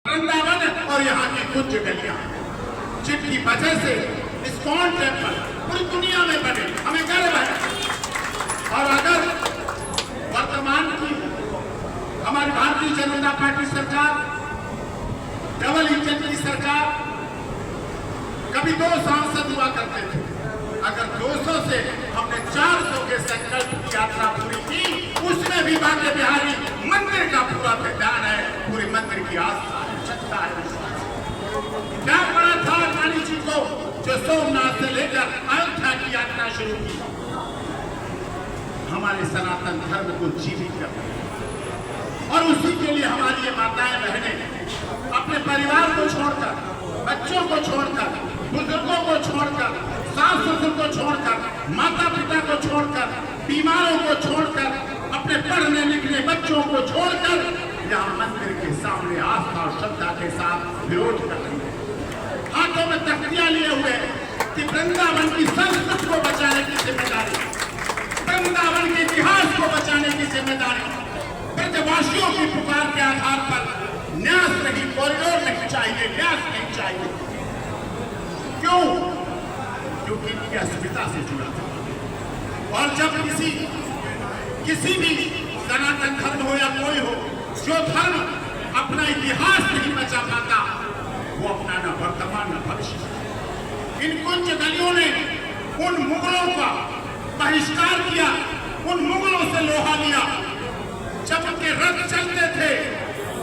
वृंदावन और यहाँ की कुछ गलियां जिनकी वजह से इस्कॉन टेम्पल पूरी दुनिया में बने, हमें गर्व है। और अगर वर्तमान की हमारी भारतीय जनता पार्टी सरकार, डबल इंजन की सरकार, कभी 2 सांसद हुआ करते थे, अगर 200 से हमने 400 के संकल्प की यात्रा पूरी की, उसमें भी बांके बिहारी मंदिर का पूरा ध्यान है, पूरे मंदिर की आस्था है, सत्ता है, विश्वास है। क्या पड़ा था रानी जी को जो सोमनाथ से लेकर अयोध्या की यात्रा शुरू की, हमारे सनातन धर्म को जीवित करना, और उसी के लिए हमारी ये माताएं बहनें अपने परिवार को छोड़कर, बच्चों को छोड़कर, बुजुर्गों को छोड़कर, सास ससुर को छोड़कर, माता पिता को छोड़कर, बीमारों को छोड़कर, अपने पढ़ने लिखने बच्चों को छोड़कर यहाँ मंदिर के सामने आस्था और श्रद्धा के साथ विरोध कर रही है। हाथों में तख्तियां लिए हुए कि वृंदावन की संस्कृति को बचाने की जिम्मेदारी, वृंदावन के इतिहास को बचाने की जिम्मेदारी, ब्रजवासियों की पुकार के आधार पर न्यास नहीं, कॉरिडोर नहीं चाहिए, न्यास नहीं चाहिए। क्यों? क्योंकि इनकी अस्मिता से जुड़ा था। और जब किसी भी सनातन धर्म हो या कोई हो, जो धर्म अपना इतिहास नहीं बचा पाता, वो अपना न वर्तमान न भविष्य। इन कुंज गलियों ने उन मुगलों का बहिष्कार किया, उन मुगलों से लोहा लिया जब उनके रथ चलते थे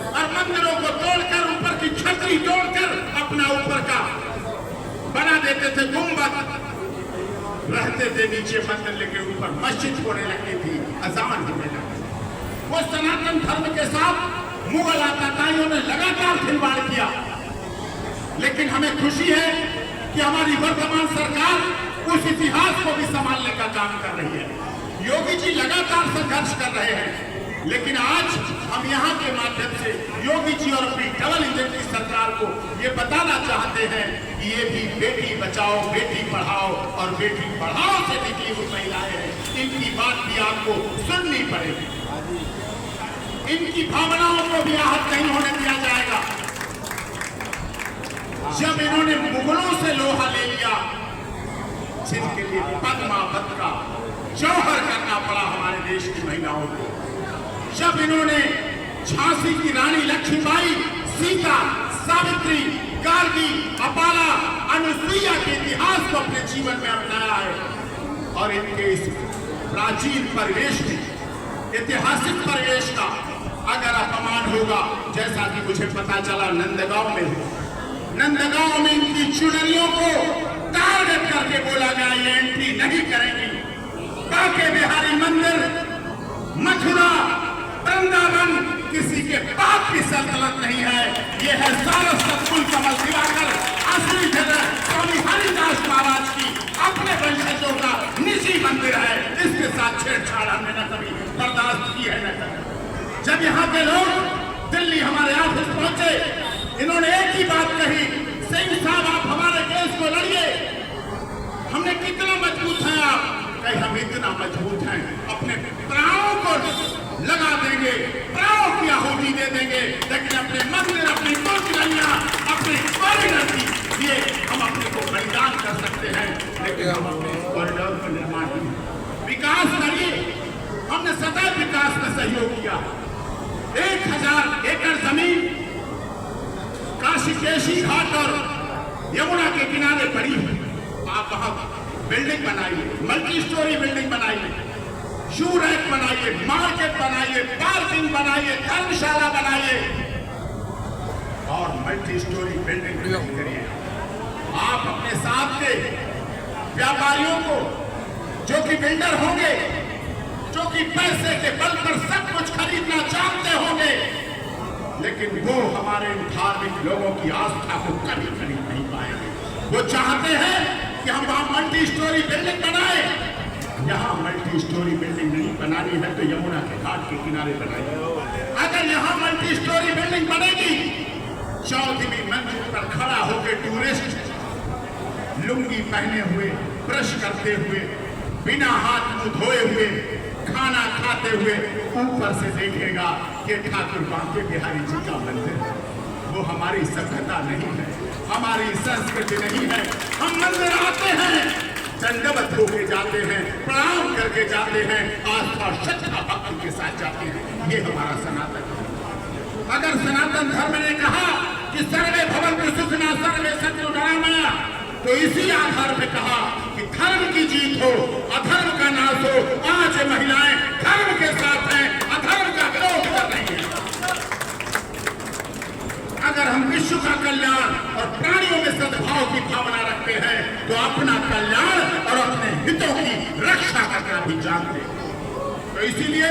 और मंदिरों को तोड़कर, ऊपर की छतरी तोड़कर अपना ऊपर का बना देते थे गुंबद, रहते थे नीचे मंदिर, लेके ऊपर मस्जिद होने लगती थी, अजान होने लगती। वो सनातन धर्म के साथ मुगल आतताइयों ने लगातार खिलवाड़ किया, लेकिन हमें खुशी है कि हमारी वर्तमान सरकार उस इतिहास को भी संभालने का काम कर रही है। योगी जी लगातार संघर्ष कर रहे हैं, लेकिन आज हम यहाँ के माध्यम से योगी जी और अपनी डबल इंजन की सरकार को ये बताना चाहते हैं कि ये भी बेटी बचाओ, बेटी पढ़ाओ और बेटी पढ़ाओ से निकली हुई महिलाएं हैं, इनकी बात भी आपको सुननी पड़ेगी। इनकी भावनाओं को भी आहत नहीं होने दिया जाएगा। जब इन्होंने मुगलों से लोहा ले लिया, जिनके लिए पद्मावत का जौहर करना पड़ा हमारे देश की महिलाओं को, जब इन्होंने झांसी की रानी लक्ष्मीबाई, सीता, सावित्री, गार्गी, अपाला, अनुसुईया के इतिहास को अपने जीवन में अपनाया है, और इनके इस प्राचीन परिवेश में, ऐतिहासिक परिवेश का अगर अपमान होगा, जैसा कि मुझे पता चला नंदगांव में, नंदगांव में इनकी चुनरियों को टारगेट करके बोला गया ये एंट्री नहीं करेंगी। बांके बिहारी मंदिर, मथुरा, वृंदावन किसी के बाप की सल्तनत नहीं है, ये है सारस्वत कुल कमल दिवाकर असली जगह स्वामी हरिदास महाराज की अपने वंशजों का निजी मंदिर है। इसके साथ छेड़छाड़ हमने न कभी बर्दाश्त की है न कभी। जब यहाँ के लोग दिल्ली हमारे ऑफिस पहुंचे, इन्होंने एक ही बात कही, सिंह साहब आप हमारे केस को लड़िए। हमने कितना मजबूत हैं आप? कहीं हम इतना मजबूत हैं, अपने प्राणों को लगा देंगे, प्राणों की आहुति दे देंगे, लेकिन अपने मंदिर, अपनी कुर्सियां, अपने कॉरिडोर के लिए हम अपने को बलिदान कर सकते हैं, लेकिन हम अपने कॉरिडोर का निर्माण नहीं। विकास करिए, हमने सदैव विकास में सहयोग किया। 1000 एकड़ जमीन काशीकेशी घाट और यमुना के किनारे पड़ी है, आप वहां बिल्डिंग बनाइए, मल्टी स्टोरी बिल्डिंग बनाइए, शू रैक बनाइए, मार्केट बनाइए, पार्किंग बनाइए, धर्मशाला बनाइए और मल्टी स्टोरी बिल्डिंग करिए। आप अपने साथ के व्यापारियों को, जो कि बिल्डर होंगे, जो कि पैसे के बल पर सब कुछ खरीदना चाहते होंगे, लेकिन वो हमारे धार्मिक लोगों की आस्था को कभी खरीद नहीं पाएंगे। वो चाहते हैं कि हम वहां मल्टी स्टोरी बिल्डिंग बनाए। यहाँ मल्टी स्टोरी बिल्डिंग नहीं बनानी है तो यमुना के घाट के किनारे बनाइए। अगर यहाँ मल्टी स्टोरी बिल्डिंग बनेगी, 14वीं मंजिल पर खड़ा होकर टूरिस्ट लुंगी पहने हुए, ब्रश करते हुए, बिना हाथ मुंह धोए हुए, खाना खाते हुए ऊपर से देखेगा कि ठाकुर बांके बिहारी जी का मंदिर है। वो तो हमारी सभ्यता नहीं है, हमारी संस्कृति नहीं है। हम मंदिर आते हैं, दंडवत होके जाते हैं, प्रणाम करके जाते हैं, आस्था श्रद्धा भक्ति के साथ जाते हैं। ये हमारा सनातन है। अगर सनातन धर्म ने कहा कि सर्वे भवन्तु सुखिनः सर्वे सन्तु निरामया, तो इसी आधार पे कहा कि धर्म की जीत हो, अधर्म का नाश हो। आज महिलाएं धर्म के साथ हैं, अधर्म का विरोध कर रही हैं। अगर हम विश्व का कल्याण और प्राणियों में सद्भाव की भावना रखते हैं, तो अपना कल्याण और अपने हितों की रक्षा करना भी जानते हैं। तो इसीलिए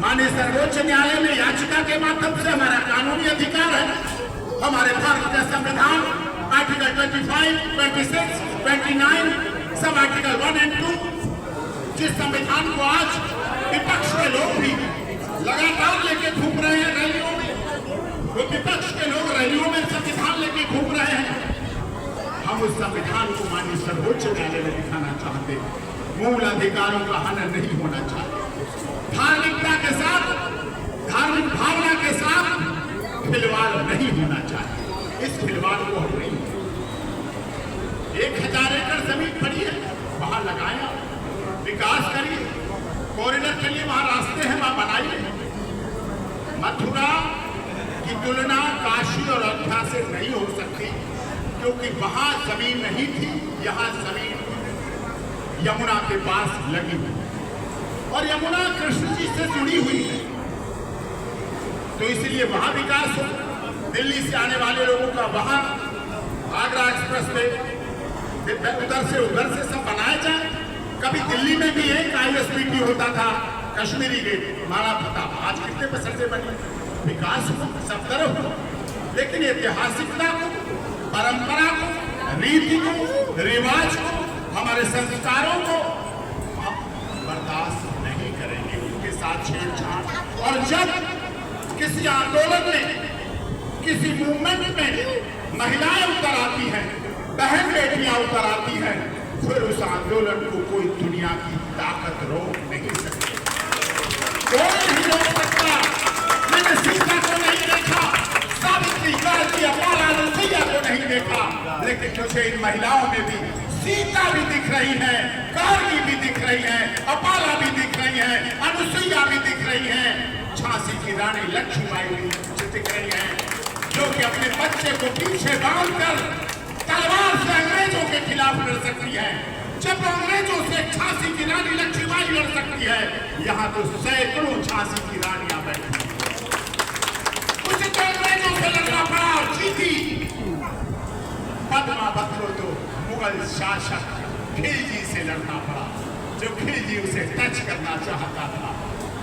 माननीय सर्वोच्च न्यायालय में याचिका के माध्यम से हमारा कानूनी अधिकार है, हमारे भारत का संविधान आर्टिकल 25, 26, 29, सब आर्टिकल 1 और 2, जिस संविधान को आज विपक्ष के लोग भी लगातार लेके घूम रहे हैं रैलियों में, वो विपक्ष के लोग रैलियों में संविधान लेके घूम रहे हैं। हम उस संविधान को माननीय सर्वोच्च न्यायालय में दिखाना चाहते हैं। मूल अधिकारों का हनन नहीं होना चाहिए। धार्मिकता के साथ, धार्मिक भावना के साथ खिलवाड़ नहीं होना चाहिए। इस खिलवाड़ को हम नहीं, 1000 एकड़ जमीन पड़ी है, वहां लगाया, विकास करिए, कॉरिडोर के लिए वहां रास्ते हैं, वहां बनाइए। मथुरा की तुलना काशी और अयोध्या से नहीं हो सकती, क्योंकि वहां जमीन नहीं थी, यहां जमीन यमुना के पास लगी हुई और यमुना कृष्ण जी से जुड़ी हुई है, तो इसलिए वहां विकास हो। दिल्ली से आने वाले लोगों का वहां आगरा एक्सप्रेस वे उधर से सब बनाया जाए। कभी दिल्ली में भी एक ISBT होता था, कश्मीरी गेट, मारा प्रताप, आज कितने पैसे बने, विकास हो, सब तरफ हो। लेकिन ऐतिहासिकता को, परंपरा को, रीति को, रिवाज को, हमारे संस्कारों को बर्दाश्त नहीं करेंगे, उनके साथ छेड़छाड़। और जब किसी आंदोलन में, किसी मूवमेंट में महिलाएं उतर आती हैं, बहन बेटियां उतर आती हैं, फिर उस आंदोलन को कोई दुनिया की ताकत रोक नहीं सकती, कोई नहीं रोक सकता। मैंने सीता को नहीं देखा, सावित्री, गायत्री, अपाला, लुथिया को नहीं देखा, लेकिन मुझे इन महिलाओं में भी सीता भी दिख रही है, कारगी भी दिख रही है, अपाला भी दिख रही है, अनुसुईया भी दिख रही है, झांसी की रानी लक्ष्मीबाई भी दिख रही है, जो कि अपने बच्चे को पीछे बांधकर तलवार से अंग्रेजों के खिलाफ लड़ सकती है। जब अंग्रेजों से झांसी की रानी लक्ष्मीबाई लड़ सकती है, यहाँ तो सैकड़ों झांसी की रानियां बैठी, उसे तो अंग्रेजों से लड़ना पड़ा और जीती। पद्मा बत्रो तो मुगल शासक खिलजी से लड़ना पड़ा, जो खिलजी उसे टच करना चाहता था,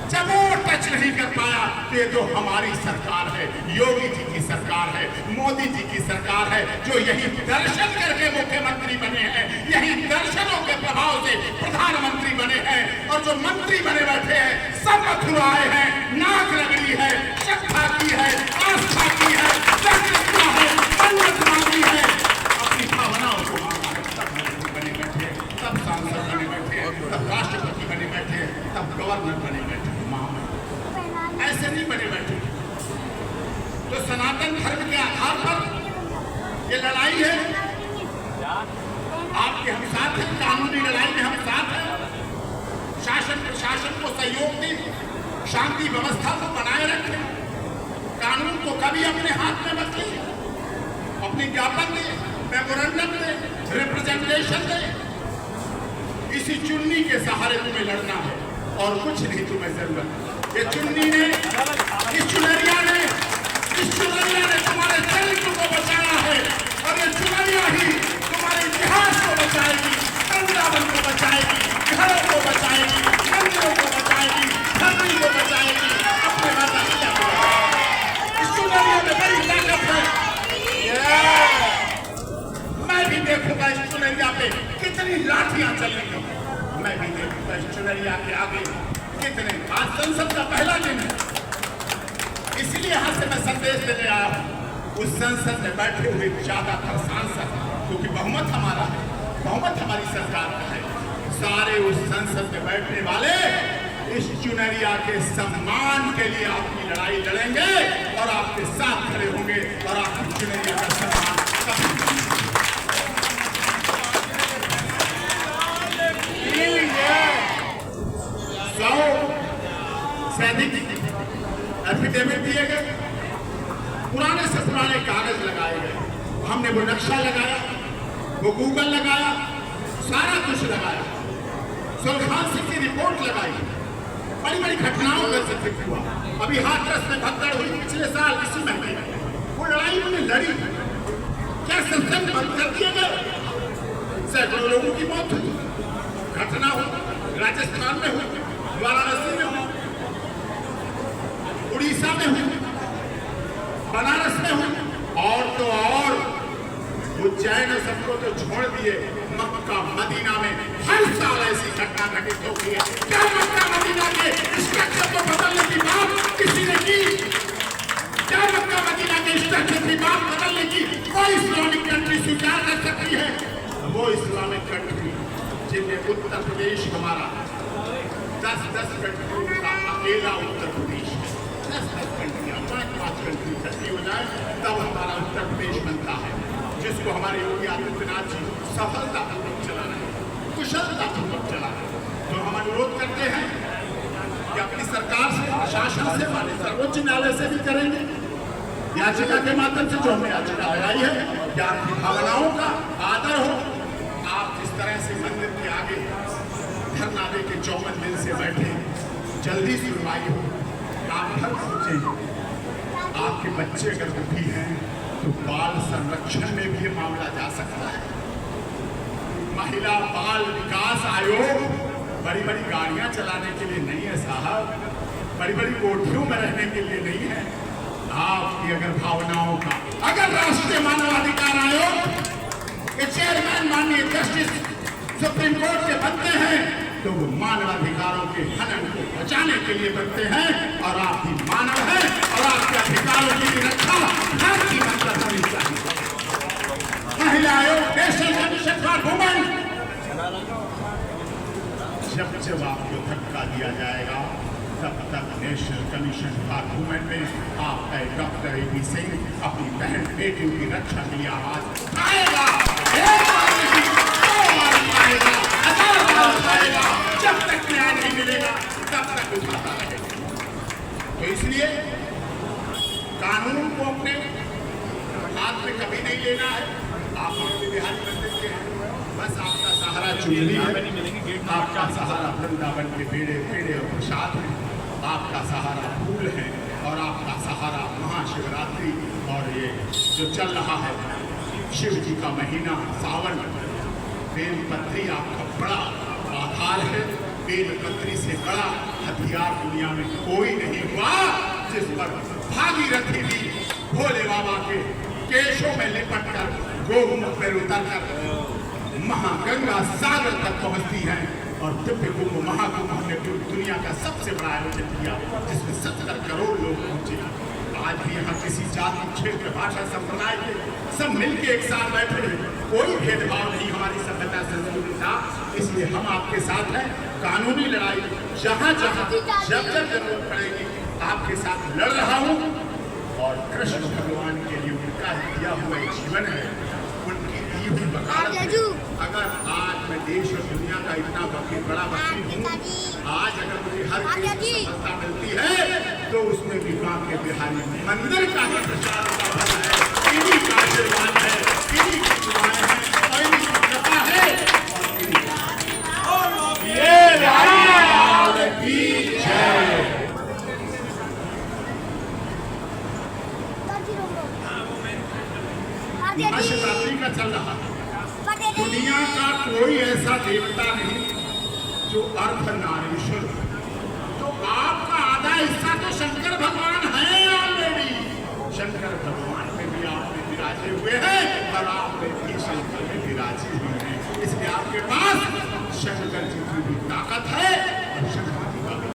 जब वो टच नहीं कर पाया, तो ये तो हमारी सरकार है, योगी जी की सरकार है, मोदी जी की सरकार है, जो यही दर्शन करके मुख्यमंत्री बने हैं, यही दर्शनों के प्रभाव से प्रधानमंत्री बने हैं, और जो मंत्री बने बैठे हैं सब मथुराए हैं, नाक रगड़ी है, श्रद्धा की है, आस्था की है, जागरूकता है, मन्नत मांगी है, अपनी भावनाओं को मांगा है, तब मंत्री बने बैठे, तब सांसद बने बैठे, तब राष्ट्रपति बने बैठे, तब गवर्नर बने बैठे, ऐसे नहीं बने बैठे। तो सनातन धर्म के आधार पर ये लड़ाई है, आपके हम साथ हैं, कानूनी लड़ाई में हम साथ हैं, शासन प्रशासन को सहयोग दें, शांति व्यवस्था को बनाए रखें, कानून को कभी अपने हाथ में मत लें, अपनी ज्ञापन दें, मेमोरेंडम दें, रिप्रेजेंटेशन दें। इसी चुन्नी के सहारे तुम्हें लड़ना है और कुछ नहीं तुम्हें जरूरत। ये चुन्नी ने, इस चुनरिया ने तुम्हारे चरित्र को बचाया है, और ये चुनरिया ही तुम्हारे इतिहास को बचाएगी, वृंदावन को बचाएगी, घरों को बचाएगी, मंदिरों को बचाएगी, धरती को बचाएगी, अपने माता पिता को बचाएगी। इस चुनरिया में बड़ी ताकत है। मैं भी देखूंगा इस चुनरिया पे कितनी लाठियां चलेंगी, मैं भी देखूंगा इस चुनरिया के आगे कितने। आज संसद का पहला दिन है, इसलिए यहां से मैं संदेश देने आया हूं उस संसद में बैठे हुए ज्यादातर सांसद, क्योंकि बहुमत हमारा है, बहुमत हमारी सरकार का है, सारे उस संसद में बैठने वाले इस चुनरिया के सम्मान के लिए आपकी लड़ाई लड़ेंगे और आपके साथ खड़े होंगे और आपकी चुनरिया का सम्मान एफिडेविट दिए गए, पुराने से पुराने कागज लगाए गए, हमने वो नक्शा लगाया, वो गूगल लगाया, सारा कुछ लगाया, सुल्तान सिंह की रिपोर्ट लगाई, बड़ी बड़ी घटनाओं का जिक्र हुआ। अभी हाथरस में भगदड़ हुई पिछले साल इसी महीने में, वो लड़ाई उन्होंने लड़ी, क्या संसद बंद कर दिए गए, सैकड़ों लोगों की मौत हुई, घटना हुई, राजस्थान में हुई, वाराणसी में हुई, उड़ीसा में हुई, बनारस में हुई, और तो और उज्जैन सबको तो छोड़ दिए, मक्का मदीना में हर साल ऐसी घटना घटित होती है। क्या मक्का मदीना के स्ट्रक्चर को बदलने की बात किसी ने की? क्या मक्का मदीना के स्ट्रक्चर की बात बदलने की कोई इस्लामिक कंट्री स्वीकार कर सकती है? वो इस्लामिक कंट्री जिनमें उत्तर प्रदेश हमारा 10-10 कंट्री का अकेला उत्तर प्रदेश है, 10-10 कंट्रियां, 5-5 कंट्री इकट्ठी हो जाए तब हमारा उत्तर प्रदेश बनता है, जिसको हमारे योगी आदित्यनाथ जी सफलतापूर्वक चला रहे हैं, कुशलतापूर्वक चला रहे हैं। तो हम अनुरोध करते हैं कि अपनी सरकार से, प्रशासन से, माननीय सर्वोच्च न्यायालय से भी करेंगे, याचिका के माध्यम से जो हमने याचिका लगाई है कि आपकी भावनाओं का आदर हो। आप जिस तरह से मंदिर के आगे धरना दे के 54 दिन से बैठे, जल्दी सुनवाई हो, आप घर पहुंचे, आपके बच्चे अगर दुखी हैं तो बाल संरक्षण में भी मामला जा सकता है। महिला बाल विकास आयोग बड़ी बड़ी गाड़ियां चलाने के लिए नहीं है साहब, बड़ी बड़ी कोठरियों में रहने के लिए नहीं है। आपकी अगर भावनाओं का, अगर राष्ट्रीय मानवाधिकार आयोग के चेयरमैन माननीय जस्टिस सुप्रीम कोर्ट के बनते हैं तो वो मानवाधिकारों के हनन को बचाने के लिए बनते हैं, और आप भी मानव हैं और आपके अधिकारों की रक्षा हर कीमत पर होनी चाहिए। महिला आयोग, नेशनल कमीशन फॉर वुमेन, जब जब आपको धक्का दिया जाएगा तब तक नेशनल कमीशन फॉर वुमेन में आपका डॉक्टर ए.पी. सिंह अपनी बहन बेटियों की रक्षा के लिए आवाज उठाएगा, जब तक न्याय नहीं मिलेगा तब तक उठाता रहेगा। तो इसलिए कानून को अपने हाथ में कभी नहीं लेना है। आप अपने बिहार मंदिर के हैं, बस आपका सहारा चुनरी है, आपका सहारा वृंदावन के पेड़े पेड़े और प्रसाद है, आपका सहारा फूल है, और आपका सहारा महाशिवरात्रि और ये जो चल रहा है शिव जी का महीना सावन, बेलपत्री आपका बड़ा आधार है। बेलपत्री से बड़ा हथियार दुनिया में कोई नहीं हुआ, जिस पर भागीरथी भी भोले बाबा के केशों में लिपट कर गोमुख पर उतरकर महागंगा सागर तक पहुंचती है। और दिव्य कुंभ महाकुंभ हमने पूरी दुनिया का सबसे बड़ा आयोजन किया, जिसमें 70 करोड़ लोग पहुंचे। आज भी यहाँ किसी जाति, क्षेत्र, भाषा, संप्रदाय के सब मिलके एक साथ बैठे हैं, कोई भेदभाव नहीं हमारी सभ्यता संस्कृति का। इसलिए हम आपके साथ हैं। कानूनी लड़ाई जहाँ जहाँ जब जब जरूरत पड़ेगी आपके साथ लड़ रहा हूँ। और कृष्ण भगवान के लिए उनका दिया हुआ जीवन है, उनकी दी हुई वकालत। अगर आज मैं देश और दुनिया का इतना बड़ा वकील हूँ, आज अगर मुझे हर चीज सफलता मिलती है तो उसमें भी बांके बिहारी मंदिर का ही प्रचार का फल है, इन्हीं का आशीर्वाद है, इन्हीं की दुआएं हैं और इन्हीं की कृपा है। और ये लाल की जय। महाशिवरात्रि का चल रहा है। दुनिया का कोई ऐसा देवता नहीं जो अर्धनारीश्वर, तो आपका आधा हिस्सा तो शंकर भगवान है ऑलरेडी। शंकर भगवान में भी आप विराजे हुए हैं और आप में भी शंकर में विराजे हुए हैं। इसलिए आपके पास शंकर जी की भी ताकत है और शंकर